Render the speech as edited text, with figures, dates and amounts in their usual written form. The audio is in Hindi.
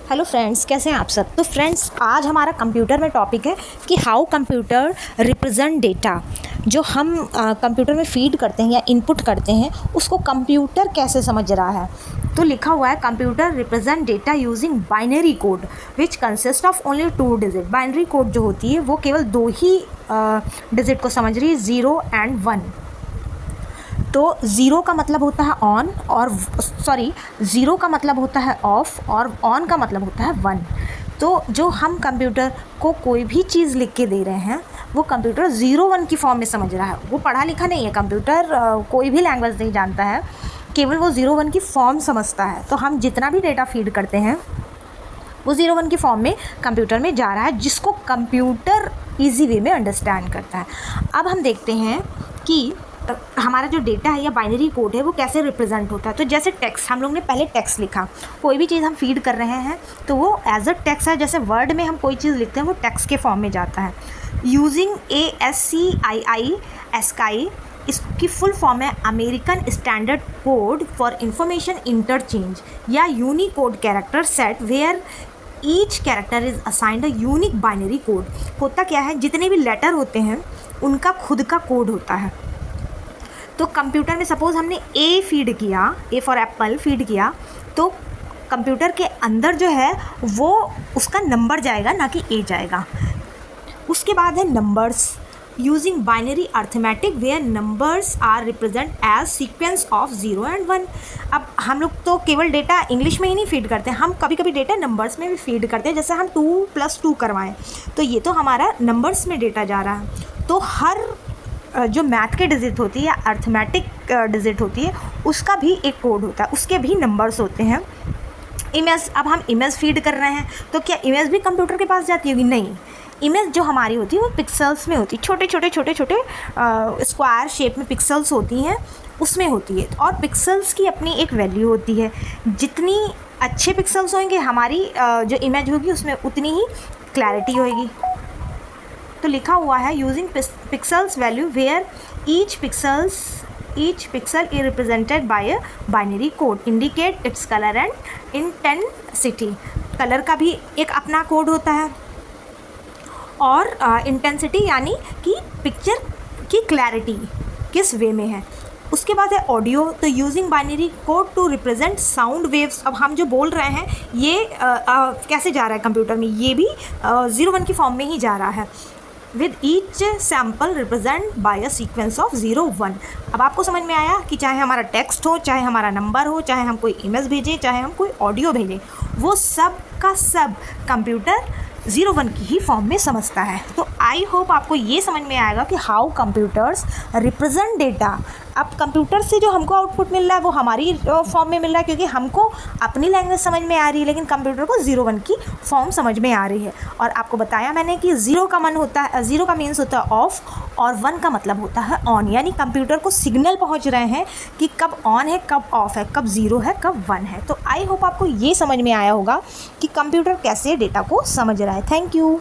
हेलो फ्रेंड्स, कैसे हैं आप सब। तो फ्रेंड्स, आज हमारा कंप्यूटर में टॉपिक है कि हाउ कंप्यूटर रिप्रेजेंट डेटा। जो हम कंप्यूटर में फीड करते हैं या इनपुट करते हैं, उसको कंप्यूटर कैसे समझ रहा है। तो लिखा हुआ है computer represent data using binary code which consist of only 2 digit. Binary code जो होती है वो केवल 2 ही डिजिट को समझ रही है, 0 and 1। तो 0 का मतलब होता है ऑन और 0 का मतलब होता है ऑफ और ऑन का मतलब होता है 1। तो जो हम कंप्यूटर को कोई भी चीज़ लिख के दे रहे हैं वो कंप्यूटर 0-1 की फॉर्म में समझ रहा है। वो पढ़ा लिखा नहीं है, कंप्यूटर कोई भी लैंग्वेज नहीं जानता है, केवल वो 0-1 की फॉर्म समझता है। तो हम जितना भी डेटा फीड करते हैं वो 0-1 की फॉर्म में कंप्यूटर में जा रहा है, जिसको कंप्यूटर ईजी वे में अंडरस्टैंड करता है। अब हम देखते हैं कि हमारा जो डेटा है या बाइनरी कोड है वो कैसे रिप्रेजेंट होता है। तो जैसे टेक्स्ट, हम लोग ने पहले टेक्स्ट लिखा, कोई भी चीज़ हम फीड कर रहे हैं तो वो एज अ टेक्स्ट है। जैसे वर्ड में हम कोई चीज़ लिखते हैं वो टेक्स्ट के फॉर्म में जाता है। यूजिंग ASCII, इसकी फुल फॉर्म है American standard code for information interchange या Unicode character set where each character is assigned a unique binary code. होता क्या है, जितने भी लेटर होते हैं उनका खुद का कोड होता है। तो कंप्यूटर में सपोज़ हमने ए फीड किया, ए फॉर एप्पल फीड किया, तो कंप्यूटर के अंदर जो है वो उसका नंबर जाएगा, ना कि ए जाएगा। उसके बाद है numbers using binary arithmetic where numbers are represent as sequence of 0 and 1। अब हम लोग तो केवल डेटा इंग्लिश में ही नहीं फीड करते, हम कभी कभी डेटा नंबर्स में भी फीड करते हैं। जैसे हम 2+2 करवाएं तो ये तो हमारा नंबर्स में डेटा जा रहा है। तो हर जो मैथ के डिजिट होती है या अर्थमेटिक डिजिट होती है उसका भी एक कोड होता है, उसके भी नंबर्स होते हैं। इमेज, अब हम इमेज फीड कर रहे हैं तो क्या इमेज भी कंप्यूटर के पास जाती होगी? नहीं, इमेज जो हमारी होती है वो पिक्सल्स में होती है, छोटे छोटे स्क्वायर शेप में पिक्सल्स होती हैं, उसमें होती है। और पिक्सल्स की अपनी एक वैल्यू होती है, जितनी अच्छे पिक्सल्स होंगे हमारी जो इमेज होगी उसमें उतनी ही क्लैरिटी होगी। तो लिखा हुआ है using pixels value where each pixel is represented by a binary code indicate its colour and intensity. Colour का भी एक अपना कोड होता है और इंटेंसिटी यानी कि पिक्चर की क्लैरिटी किस वे में है। उसके बाद है ऑडियो। तो using binary code to represent sound waves. अब हम जो बोल रहे हैं ये कैसे जा रहा है कंप्यूटर में, ये भी 0-1 की फॉर्म में ही जा रहा है। With each sample represent by a sequence of 0-1। अब आपको समझ में आया कि चाहे हमारा टेक्स्ट हो, चाहे हमारा नंबर हो, चाहे हम कोई इमेज भेजें, चाहे हम कोई ऑडियो भेजें, वो सब का सब कंप्यूटर 0-1 की ही फॉर्म में समझता है। तो आई होप आपको ये समझ में आएगा कि हाउ कंप्यूटर्स रिप्रेजेंट डेटा। अब कंप्यूटर से जो हमको आउटपुट मिल रहा है वो हमारी फॉर्म में मिल रहा है, क्योंकि हमको अपनी लैंग्वेज समझ में आ रही है, लेकिन कंप्यूटर को 0-1 की फॉर्म समझ में आ रही है। और आपको बताया मैंने कि 0 का मीन्स होता है ऑफ और 1 का मतलब होता है ऑन। यानी कंप्यूटर को सिग्नल पहुंच रहे हैं कि कब ऑन है, कब ऑफ है, कब 0 है, कब 1 है। तो आई होप आपको ये समझ में आया होगा कि कंप्यूटर कैसे डेटा को समझ रहा है। Thank you.